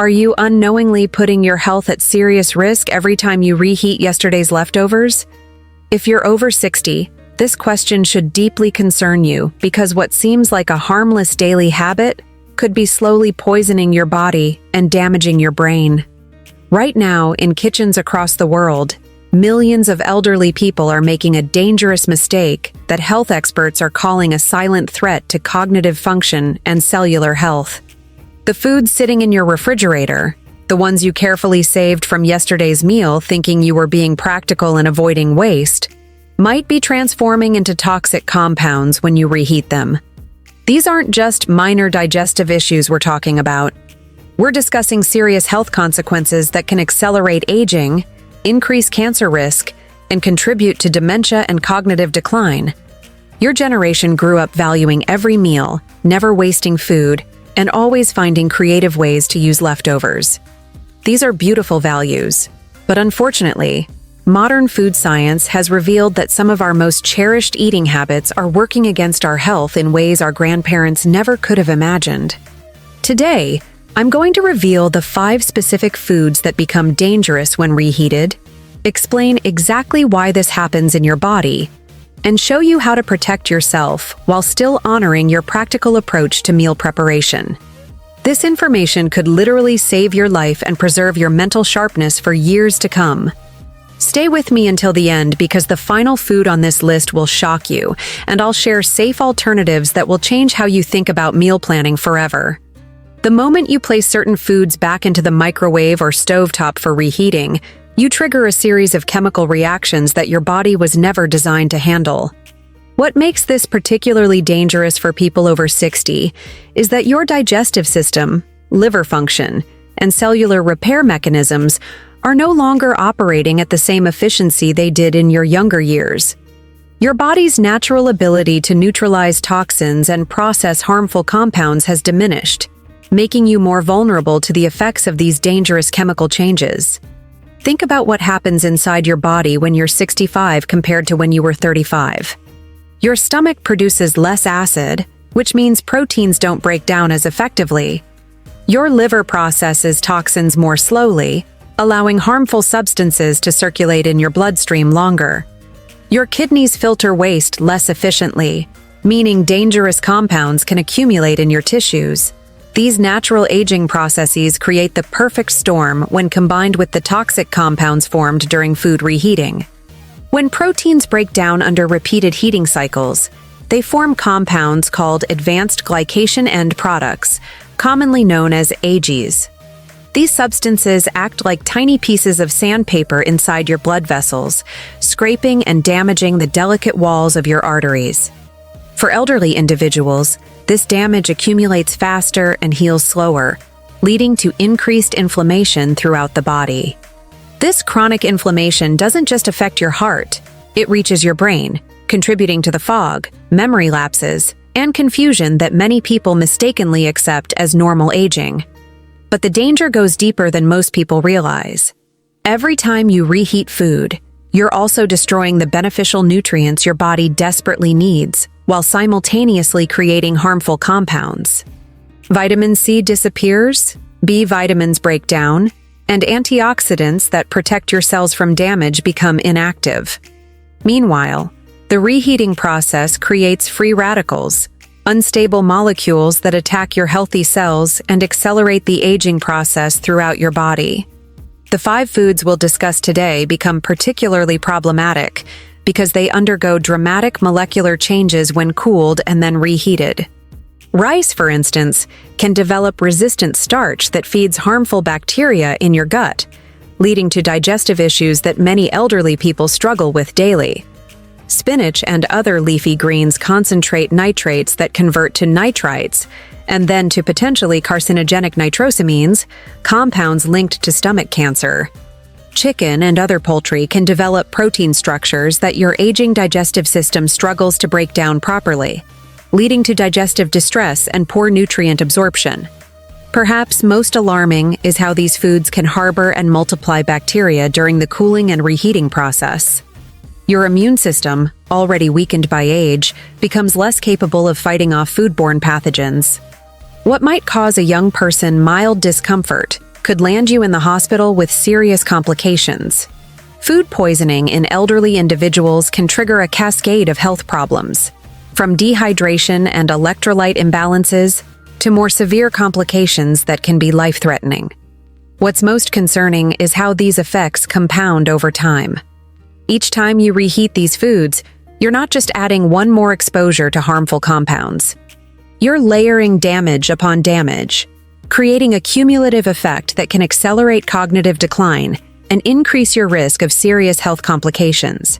Are you unknowingly putting your health at serious risk every time you reheat yesterday's leftovers? If you're over 60, this question should deeply concern you because what seems like a harmless daily habit could be slowly poisoning your body and damaging your brain. Right now, in kitchens across the world, millions of elderly people are making a dangerous mistake that health experts are calling a silent threat to cognitive function and cellular health. The foods sitting in your refrigerator, the ones you carefully saved from yesterday's meal thinking you were being practical and avoiding waste, might be transforming into toxic compounds when you reheat them. These aren't just minor digestive issues we're talking about. We're discussing serious health consequences that can accelerate aging, increase cancer risk, and contribute to dementia and cognitive decline. Your generation grew up valuing every meal, never wasting food, and always finding creative ways to use leftovers. These are beautiful values, but unfortunately, modern food science has revealed that some of our most cherished eating habits are working against our health in ways our grandparents never could have imagined. Today, I'm going to reveal the 5 specific foods that become dangerous when reheated, explain exactly why this happens in your body, and show you how to protect yourself while still honoring your practical approach to meal preparation. This information could literally save your life and preserve your mental sharpness for years to come. Stay with me until the end because the final food on this list will shock you, and I'll share safe alternatives that will change how you think about meal planning forever. The moment you place certain foods back into the microwave or stovetop for reheating, you trigger a series of chemical reactions that your body was never designed to handle. What makes this particularly dangerous for people over 60 is that your digestive system, liver function, and cellular repair mechanisms are no longer operating at the same efficiency they did in your younger years. Your body's natural ability to neutralize toxins and process harmful compounds has diminished, making you more vulnerable to the effects of these dangerous chemical changes. Think about what happens inside your body when you're 65 compared to when you were 35. Your stomach produces less acid, which means proteins don't break down as effectively. Your liver processes toxins more slowly, allowing harmful substances to circulate in your bloodstream longer. Your kidneys filter waste less efficiently, meaning dangerous compounds can accumulate in your tissues. These natural aging processes create the perfect storm when combined with the toxic compounds formed during food reheating. When proteins break down under repeated heating cycles, they form compounds called advanced glycation end products, commonly known as AGEs. These substances act like tiny pieces of sandpaper inside your blood vessels, scraping and damaging the delicate walls of your arteries. For elderly individuals, this damage accumulates faster and heals slower, leading to increased inflammation throughout the body. This chronic inflammation doesn't just affect your heart, it reaches your brain, contributing to the fog, memory lapses, and confusion that many people mistakenly accept as normal aging. But the danger goes deeper than most people realize. Every time you reheat food, you're also destroying the beneficial nutrients your body desperately needs, while simultaneously creating harmful compounds. Vitamin C disappears, B vitamins break down, and antioxidants that protect your cells from damage become inactive. Meanwhile, the reheating process creates free radicals, unstable molecules that attack your healthy cells and accelerate the aging process throughout your body. The 5 foods we'll discuss today become particularly problematic because they undergo dramatic molecular changes when cooled and then reheated. Rice, for instance, can develop resistant starch that feeds harmful bacteria in your gut, leading to digestive issues that many elderly people struggle with daily. Spinach and other leafy greens concentrate nitrates that convert to nitrites, and then to potentially carcinogenic nitrosamines, compounds linked to stomach cancer. Chicken and other poultry can develop protein structures that your aging digestive system struggles to break down properly, leading to digestive distress and poor nutrient absorption. Perhaps most alarming is how these foods can harbor and multiply bacteria during the cooling and reheating process. Your immune system, already weakened by age, becomes less capable of fighting off foodborne pathogens. What might cause a young person mild discomfort could land you in the hospital with serious complications. Food poisoning in elderly individuals can trigger a cascade of health problems, from dehydration and electrolyte imbalances to more severe complications that can be life-threatening. What's most concerning is how these effects compound over time. Each time you reheat these foods, you're not just adding one more exposure to harmful compounds. You're layering damage upon damage, creating a cumulative effect that can accelerate cognitive decline and increase your risk of serious health complications.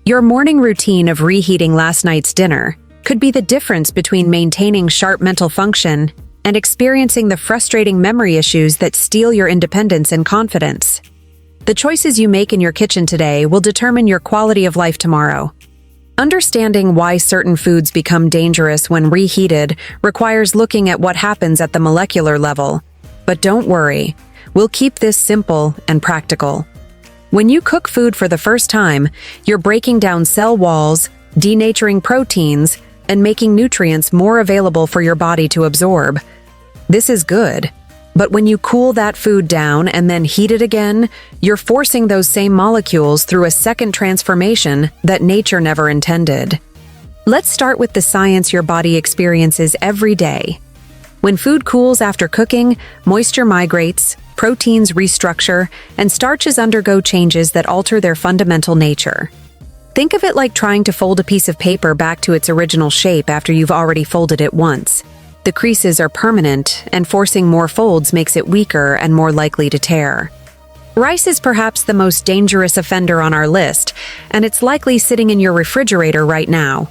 Your morning routine of reheating last night's dinner could be the difference between maintaining sharp mental function and experiencing the frustrating memory issues that steal your independence and confidence. The choices you make in your kitchen today will determine your quality of life tomorrow. Understanding why certain foods become dangerous when reheated requires looking at what happens at the molecular level. But don't worry, we'll keep this simple and practical. When you cook food for the first time, you're breaking down cell walls, denaturing proteins, and making nutrients more available for your body to absorb. This is good. But when you cool that food down and then heat it again, you're forcing those same molecules through a second transformation that nature never intended. Let's start with the science your body experiences every day. When food cools after cooking, moisture migrates, proteins restructure, and starches undergo changes that alter their fundamental nature. Think of it like trying to fold a piece of paper back to its original shape after you've already folded it once. The creases are permanent, and forcing more folds makes it weaker and more likely to tear. Rice is perhaps the most dangerous offender on our list, and it's likely sitting in your refrigerator right now.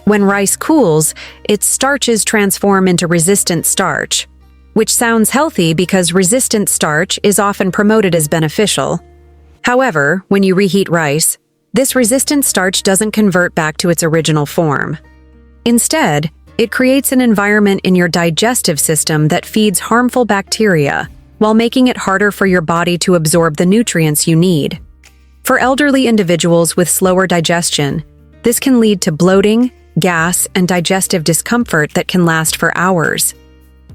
When rice cools, its starches transform into resistant starch, which sounds healthy because resistant starch is often promoted as beneficial. However, when you reheat rice, this resistant starch doesn't convert back to its original form. Instead, it creates an environment in your digestive system that feeds harmful bacteria, while making it harder for your body to absorb the nutrients you need. For elderly individuals with slower digestion, this can lead to bloating, gas, and digestive discomfort that can last for hours.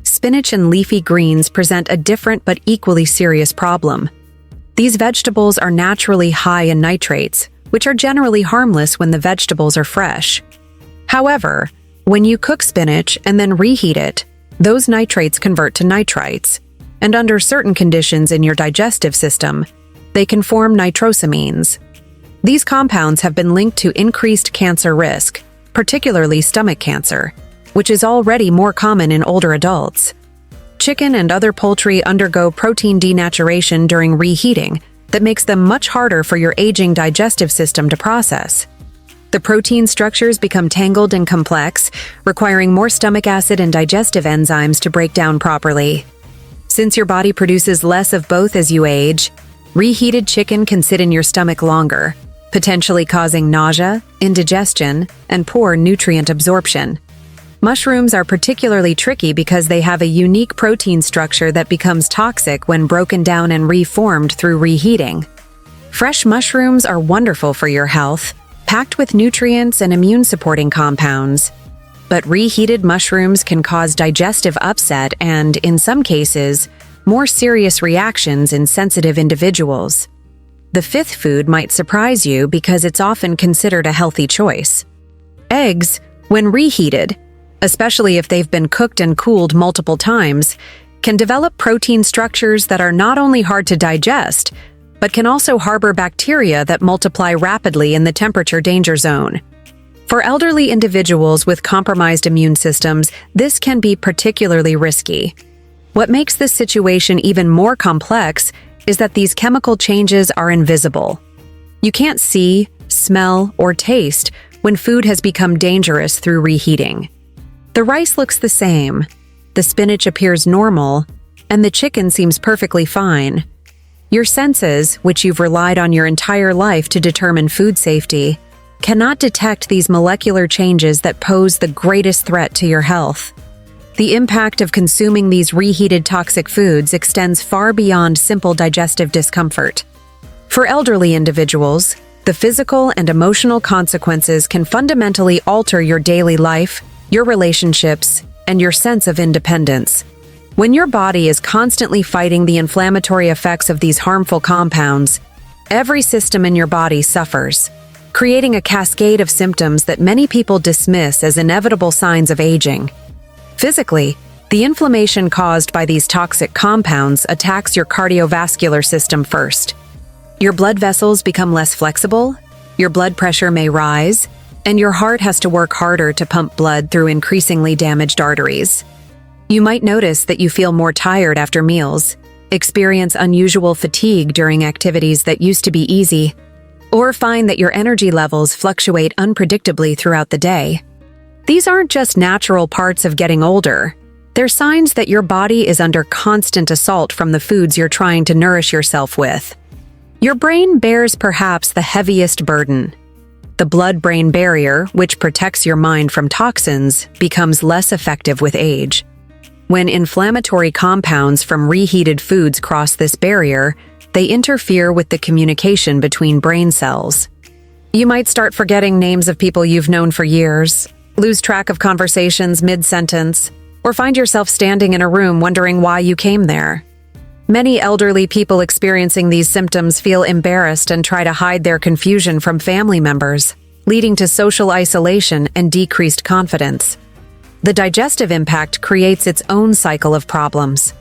Spinach and leafy greens present a different but equally serious problem. These vegetables are naturally high in nitrates, which are generally harmless when the vegetables are fresh. However, when you cook spinach and then reheat it, those nitrates convert to nitrites, and under certain conditions in your digestive system, they can form nitrosamines. These compounds have been linked to increased cancer risk, particularly stomach cancer, which is already more common in older adults. Chicken and other poultry undergo protein denaturation during reheating that makes them much harder for your aging digestive system to process. The protein structures become tangled and complex, requiring more stomach acid and digestive enzymes to break down properly. Since your body produces less of both as you age, reheated chicken can sit in your stomach longer, potentially causing nausea, indigestion, and poor nutrient absorption. Mushrooms are particularly tricky because they have a unique protein structure that becomes toxic when broken down and reformed through reheating. Fresh mushrooms are wonderful for your health, packed with nutrients and immune-supporting compounds. But reheated mushrooms can cause digestive upset and, in some cases, more serious reactions in sensitive individuals. The fifth food might surprise you because it's often considered a healthy choice. Eggs, when reheated, especially if they've been cooked and cooled multiple times, can develop protein structures that are not only hard to digest, but can also harbor bacteria that multiply rapidly in the temperature danger zone. For elderly individuals with compromised immune systems, this can be particularly risky. What makes this situation even more complex is that these chemical changes are invisible. You can't see, smell, or taste when food has become dangerous through reheating. The rice looks the same, the spinach appears normal, and the chicken seems perfectly fine. Your senses, which you've relied on your entire life to determine food safety, cannot detect these molecular changes that pose the greatest threat to your health. The impact of consuming these reheated toxic foods extends far beyond simple digestive discomfort. For elderly individuals, the physical and emotional consequences can fundamentally alter your daily life, your relationships, and your sense of independence. When your body is constantly fighting the inflammatory effects of these harmful compounds, every system in your body suffers, creating a cascade of symptoms that many people dismiss as inevitable signs of aging. Physically, the inflammation caused by these toxic compounds attacks your cardiovascular system first. Your blood vessels become less flexible, your blood pressure may rise, and your heart has to work harder to pump blood through increasingly damaged arteries. You might notice that you feel more tired after meals, experience unusual fatigue during activities that used to be easy, or find that your energy levels fluctuate unpredictably throughout the day. These aren't just natural parts of getting older. They're signs that your body is under constant assault from the foods you're trying to nourish yourself with. Your brain bears perhaps the heaviest burden. The blood-brain barrier, which protects your mind from toxins, becomes less effective with age. When inflammatory compounds from reheated foods cross this barrier, they interfere with the communication between brain cells. You might start forgetting names of people you've known for years, lose track of conversations mid-sentence, or find yourself standing in a room wondering why you came there. Many elderly people experiencing these symptoms feel embarrassed and try to hide their confusion from family members, leading to social isolation and decreased confidence. The digestive impact creates its own cycle of problems.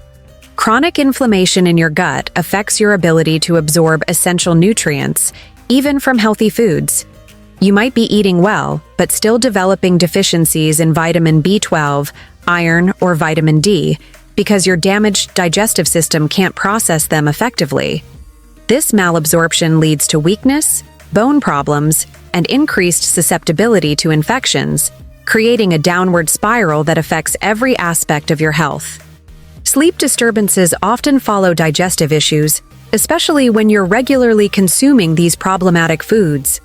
Chronic inflammation in your gut affects your ability to absorb essential nutrients, even from healthy foods. You might be eating well, but still developing deficiencies in vitamin B12, iron, or vitamin D, because your damaged digestive system can't process them effectively. This malabsorption leads to weakness, bone problems, and increased susceptibility to infections, creating a downward spiral that affects every aspect of your health. Sleep disturbances often follow digestive issues, especially when you're regularly consuming these problematic foods.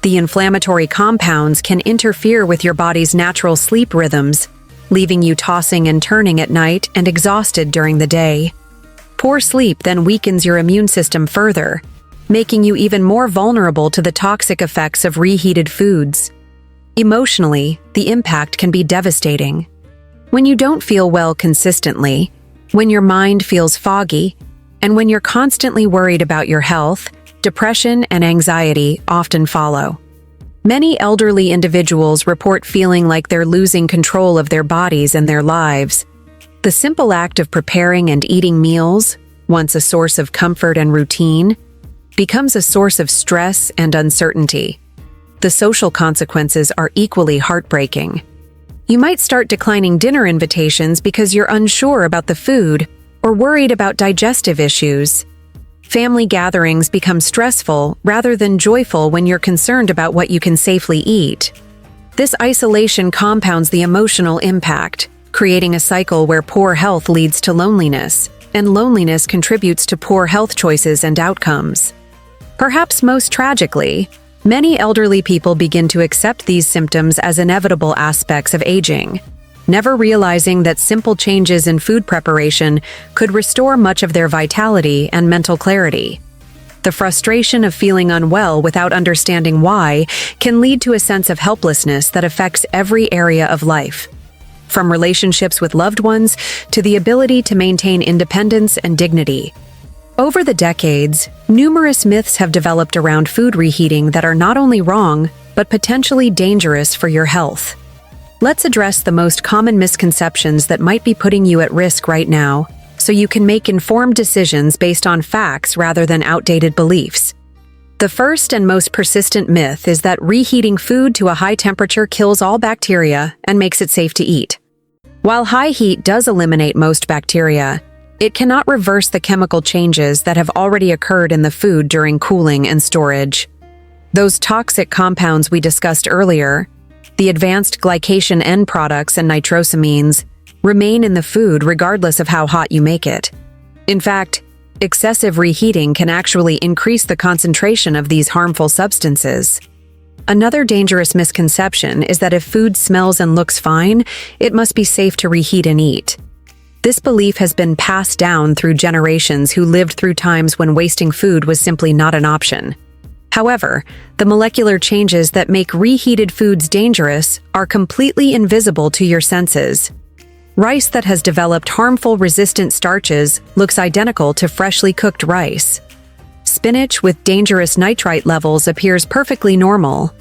The inflammatory compounds can interfere with your body's natural sleep rhythms, leaving you tossing and turning at night and exhausted during the day. Poor sleep then weakens your immune system further, making you even more vulnerable to the toxic effects of reheated foods. Emotionally, the impact can be devastating. When you don't feel well consistently, when your mind feels foggy, and when you're constantly worried about your health, depression and anxiety often follow. Many elderly individuals report feeling like they're losing control of their bodies and their lives. The simple act of preparing and eating meals, once a source of comfort and routine, becomes a source of stress and uncertainty. The social consequences are equally heartbreaking. You might start declining dinner invitations because you're unsure about the food or worried about digestive issues. Family gatherings become stressful rather than joyful when you're concerned about what you can safely eat. This isolation compounds the emotional impact, creating a cycle where poor health leads to loneliness, and loneliness contributes to poor health choices and outcomes. Perhaps most tragically, many elderly people begin to accept these symptoms as inevitable aspects of aging, never realizing that simple changes in food preparation could restore much of their vitality and mental clarity. The frustration of feeling unwell without understanding why can lead to a sense of helplessness that affects every area of life, from relationships with loved ones to the ability to maintain independence and dignity. Over the decades, numerous myths have developed around food reheating that are not only wrong, but potentially dangerous for your health. Let's address the most common misconceptions that might be putting you at risk right now, so you can make informed decisions based on facts rather than outdated beliefs. The first and most persistent myth is that reheating food to a high temperature kills all bacteria and makes it safe to eat. While high heat does eliminate most bacteria, it cannot reverse the chemical changes that have already occurred in the food during cooling and storage. Those toxic compounds we discussed earlier, the advanced glycation end products and nitrosamines, remain in the food regardless of how hot you make it. In fact, excessive reheating can actually increase the concentration of these harmful substances. Another dangerous misconception is that if food smells and looks fine, it must be safe to reheat and eat. This belief has been passed down through generations who lived through times when wasting food was simply not an option. However, the molecular changes that make reheated foods dangerous are completely invisible to your senses. Rice that has developed harmful resistant starches looks identical to freshly cooked rice. Spinach with dangerous nitrite levels appears perfectly normal.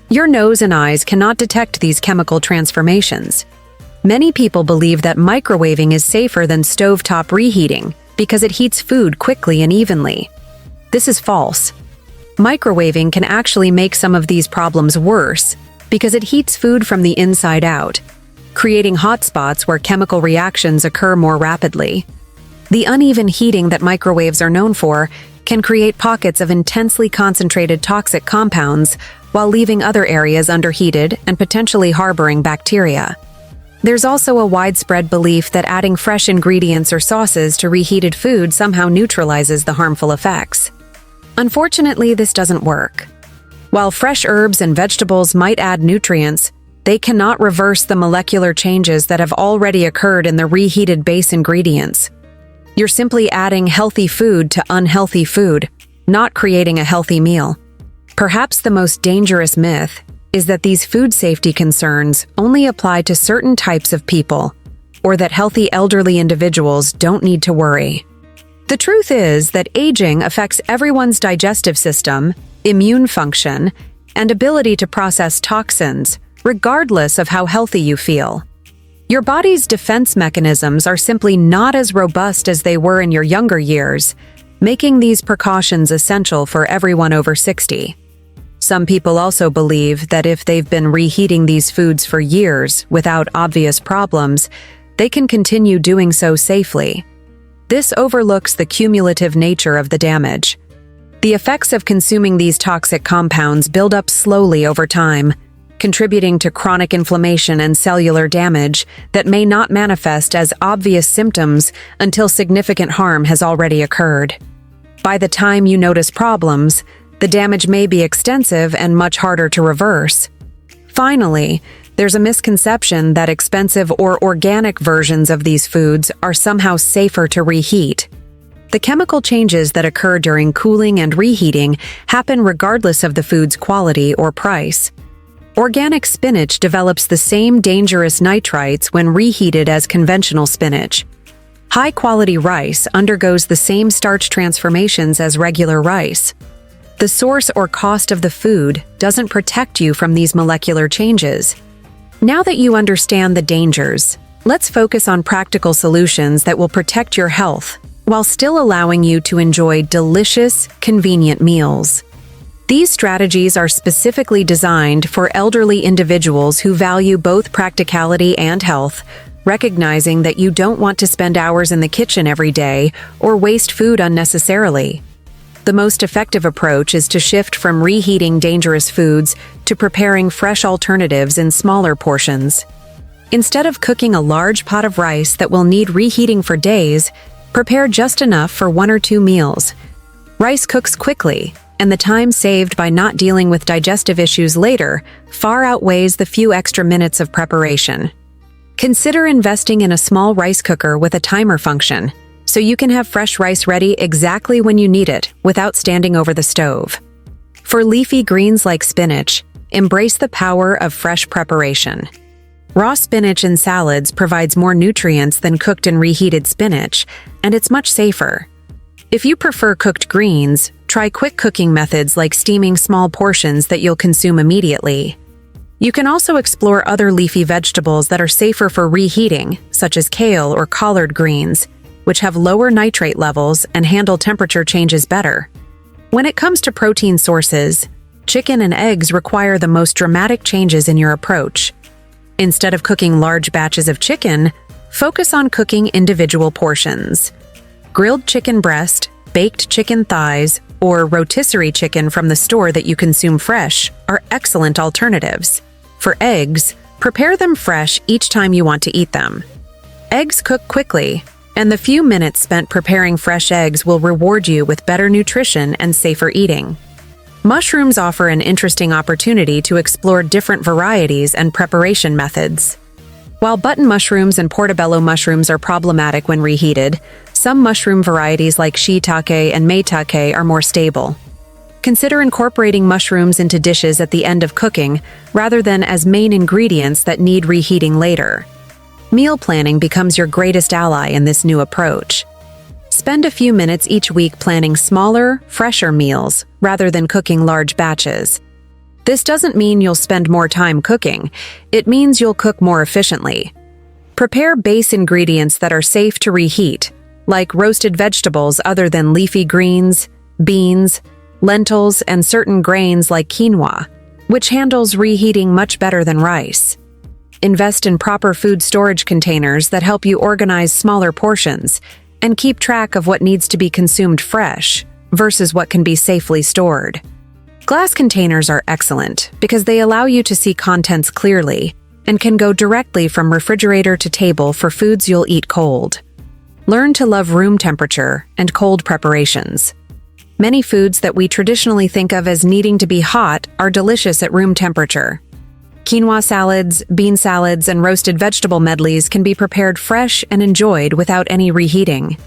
Your nose and eyes cannot detect these chemical transformations. Many people believe that microwaving is safer than stovetop reheating because it heats food quickly and evenly. This is false. Microwaving can actually make some of these problems worse because it heats food from the inside out, creating hot spots where chemical reactions occur more rapidly. The uneven heating that microwaves are known for can create pockets of intensely concentrated toxic compounds while leaving other areas underheated and potentially harboring bacteria. There's also a widespread belief that adding fresh ingredients or sauces to reheated food somehow neutralizes the harmful effects. Unfortunately, this doesn't work. While fresh herbs and vegetables might add nutrients, they cannot reverse the molecular changes that have already occurred in the reheated base ingredients. You're simply adding healthy food to unhealthy food, not creating a healthy meal. Perhaps the most dangerous myth is that these food safety concerns only apply to certain types of people, or that healthy elderly individuals don't need to worry. The truth is that aging affects everyone's digestive system, immune function, and ability to process toxins, regardless of how healthy you feel. Your body's defense mechanisms are simply not as robust as they were in your younger years, making these precautions essential for everyone over 60. Some people also believe that if they've been reheating these foods for years without obvious problems, they can continue doing so safely. This overlooks the cumulative nature of the damage. The effects of consuming these toxic compounds build up slowly over time, contributing to chronic inflammation and cellular damage that may not manifest as obvious symptoms until significant harm has already occurred. By the time you notice problems, the damage may be extensive and much harder to reverse. Finally, there's a misconception that expensive or organic versions of these foods are somehow safer to reheat. The chemical changes that occur during cooling and reheating happen regardless of the food's quality or price. Organic spinach develops the same dangerous nitrites when reheated as conventional spinach. High-quality rice undergoes the same starch transformations as regular rice. The source or cost of the food doesn't protect you from these molecular changes. Now that you understand the dangers, let's focus on practical solutions that will protect your health while still allowing you to enjoy delicious, convenient meals. These strategies are specifically designed for elderly individuals who value both practicality and health, recognizing that you don't want to spend hours in the kitchen every day or waste food unnecessarily. The most effective approach is to shift from reheating dangerous foods to preparing fresh alternatives in smaller portions. Instead of cooking a large pot of rice that will need reheating for days, prepare just enough for 1 or 2 meals. Rice cooks quickly, and the time saved by not dealing with digestive issues later far outweighs the few extra minutes of preparation. Consider investing in a small rice cooker with a timer function, so you can have fresh rice ready exactly when you need it without standing over the stove. For leafy greens like spinach, embrace the power of fresh preparation. Raw spinach in salads provides more nutrients than cooked and reheated spinach, and it's much safer. If you prefer cooked greens, try quick cooking methods like steaming small portions that you'll consume immediately. You can also explore other leafy vegetables that are safer for reheating, such as kale or collard greens, which have lower nitrate levels and handle temperature changes better. When it comes to protein sources, chicken and eggs require the most dramatic changes in your approach. Instead of cooking large batches of chicken, focus on cooking individual portions. Grilled chicken breast, baked chicken thighs, or rotisserie chicken from the store that you consume fresh are excellent alternatives. For eggs, prepare them fresh each time you want to eat them. Eggs cook quickly, and the few minutes spent preparing fresh eggs will reward you with better nutrition and safer eating. Mushrooms offer an interesting opportunity to explore different varieties and preparation methods. While button mushrooms and portobello mushrooms are problematic when reheated, some mushroom varieties like shiitake and maitake are more stable. Consider incorporating mushrooms into dishes at the end of cooking, rather than as main ingredients that need reheating later. Meal planning becomes your greatest ally in this new approach. Spend a few minutes each week planning smaller, fresher meals rather than cooking large batches. This doesn't mean you'll spend more time cooking. It means you'll cook more efficiently. Prepare base ingredients that are safe to reheat, like roasted vegetables other than leafy greens, beans, lentils, and certain grains like quinoa, which handles reheating much better than rice. Invest in proper food storage containers that help you organize smaller portions and keep track of what needs to be consumed fresh versus what can be safely stored. Glass containers are excellent because they allow you to see contents clearly and can go directly from refrigerator to table for foods you'll eat cold. Learn to love room temperature and cold preparations. Many foods that we traditionally think of as needing to be hot are delicious at room temperature. Quinoa salads, bean salads, and roasted vegetable medleys can be prepared fresh and enjoyed without any reheating.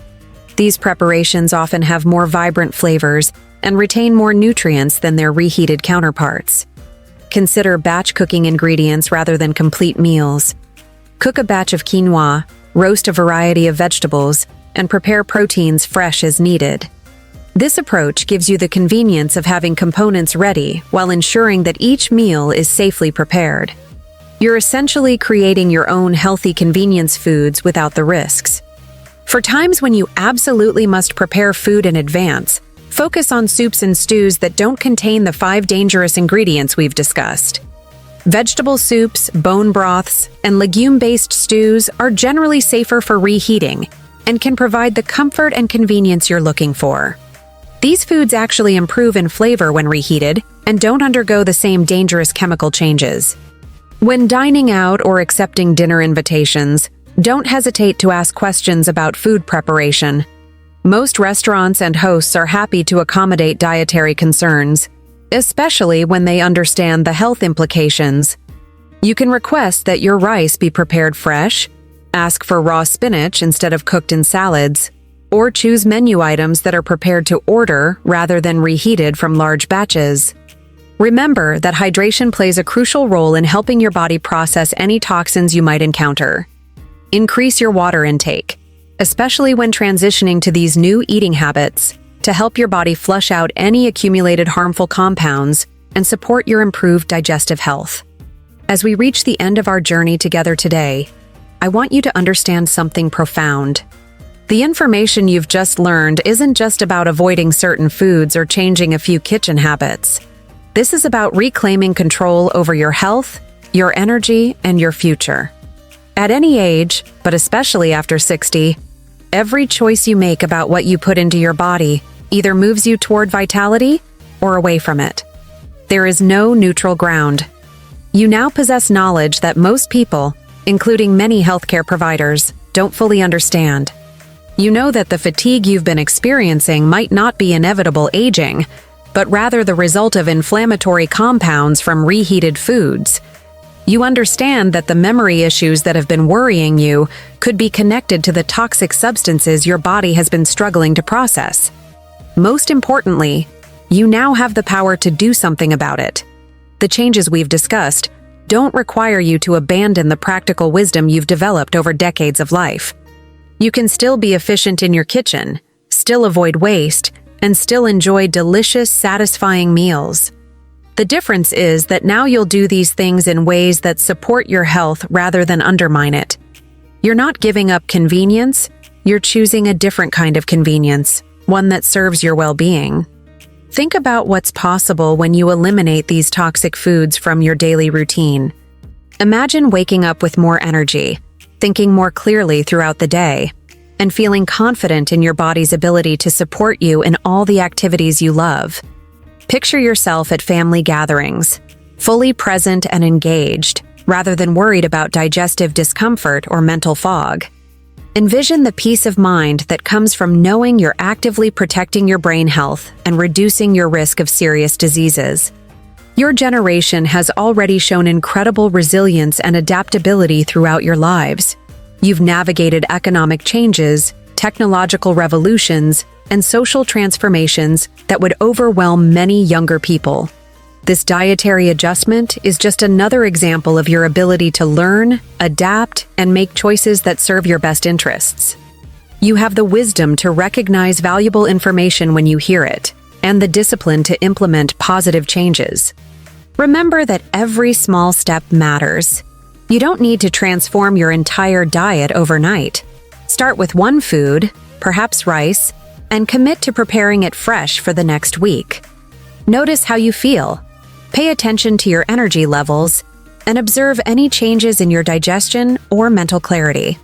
These preparations often have more vibrant flavors and retain more nutrients than their reheated counterparts. Consider batch cooking ingredients rather than complete meals. Cook a batch of quinoa, roast a variety of vegetables, and prepare proteins fresh as needed. This approach gives you the convenience of having components ready while ensuring that each meal is safely prepared. You're essentially creating your own healthy convenience foods without the risks. For times when you absolutely must prepare food in advance, focus on soups and stews that don't contain the 5 dangerous ingredients we've discussed. Vegetable soups, bone broths, and legume-based stews are generally safer for reheating and can provide the comfort and convenience you're looking for. These foods actually improve in flavor when reheated and don't undergo the same dangerous chemical changes. When dining out or accepting dinner invitations, don't hesitate to ask questions about food preparation. Most restaurants and hosts are happy to accommodate dietary concerns, especially when they understand the health implications. You can request that your rice be prepared fresh, ask for raw spinach instead of cooked in salads, or choose menu items that are prepared to order rather than reheated from large batches. Remember that hydration plays a crucial role in helping your body process any toxins you might encounter. Increase your water intake, especially when transitioning to these new eating habits, to help your body flush out any accumulated harmful compounds and support your improved digestive health. As we reach the end of our journey together today, I want you to understand something profound. The information you've just learned isn't just about avoiding certain foods or changing a few kitchen habits. This is about reclaiming control over your health, your energy, and your future. At any age, but especially after 60, every choice you make about what you put into your body either moves you toward vitality or away from it. There is no neutral ground. You now possess knowledge that most people, including many healthcare providers, don't fully understand. You know that the fatigue you've been experiencing might not be inevitable aging, but rather the result of inflammatory compounds from reheated foods. You understand that the memory issues that have been worrying you could be connected to the toxic substances your body has been struggling to process. Most importantly, you now have the power to do something about it. The changes we've discussed don't require you to abandon the practical wisdom you've developed over decades of life. You can still be efficient in your kitchen, still avoid waste, and still enjoy delicious, satisfying meals. The difference is that now you'll do these things in ways that support your health rather than undermine it. You're not giving up convenience, you're choosing a different kind of convenience, one that serves your well-being. Think about what's possible when you eliminate these toxic foods from your daily routine. Imagine waking up with more energy, thinking more clearly throughout the day, and feeling confident in your body's ability to support you in all the activities you love. Picture yourself at family gatherings, fully present and engaged, rather than worried about digestive discomfort or mental fog. Envision the peace of mind that comes from knowing you're actively protecting your brain health and reducing your risk of serious diseases. Your generation has already shown incredible resilience and adaptability throughout your lives. You've navigated economic changes, technological revolutions, and social transformations that would overwhelm many younger people. This dietary adjustment is just another example of your ability to learn, adapt, and make choices that serve your best interests. You have the wisdom to recognize valuable information when you hear it, and the discipline to implement positive changes. Remember that every small step matters. You don't need to transform your entire diet overnight. Start with one food, perhaps rice, and commit to preparing it fresh for the next week. Notice how you feel. Pay attention to your energy levels and observe any changes in your digestion or mental clarity.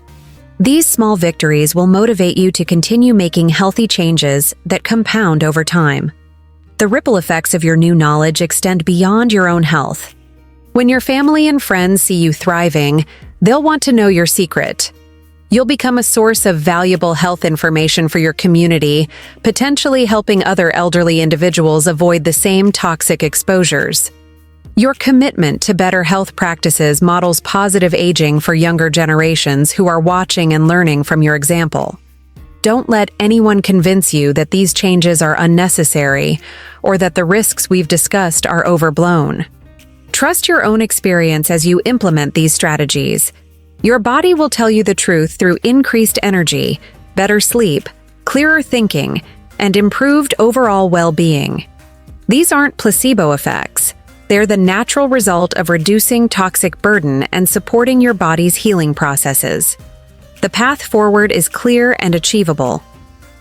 These small victories will motivate you to continue making healthy changes that compound over time. The ripple effects of your new knowledge extend beyond your own health. When your family and friends see you thriving, they'll want to know your secret. You'll become a source of valuable health information for your community, potentially helping other elderly individuals avoid the same toxic exposures. Your commitment to better health practices models positive aging for younger generations who are watching and learning from your example. Don't let anyone convince you that these changes are unnecessary or that the risks we've discussed are overblown. Trust your own experience as you implement these strategies. Your body will tell you the truth through increased energy, better sleep, clearer thinking, and improved overall well-being. These aren't placebo effects. They're the natural result of reducing toxic burden and supporting your body's healing processes. The path forward is clear and achievable.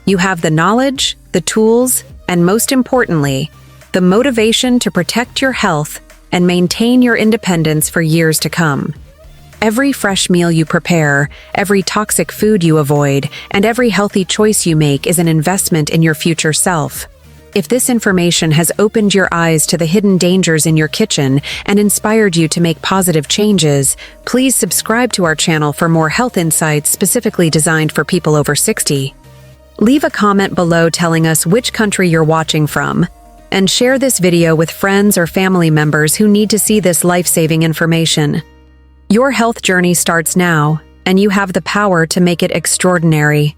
You have the knowledge, the tools, and most importantly, the motivation to protect your health and maintain your independence for years to come. Every fresh meal you prepare, every toxic food you avoid, and every healthy choice you make is an investment in your future self. If this information has opened your eyes to the hidden dangers in your kitchen and inspired you to make positive changes, please subscribe to our channel for more health insights specifically designed for people over 60. Leave a comment below telling us which country you're watching from, and share this video with friends or family members who need to see this life-saving information. Your health journey starts now, and you have the power to make it extraordinary.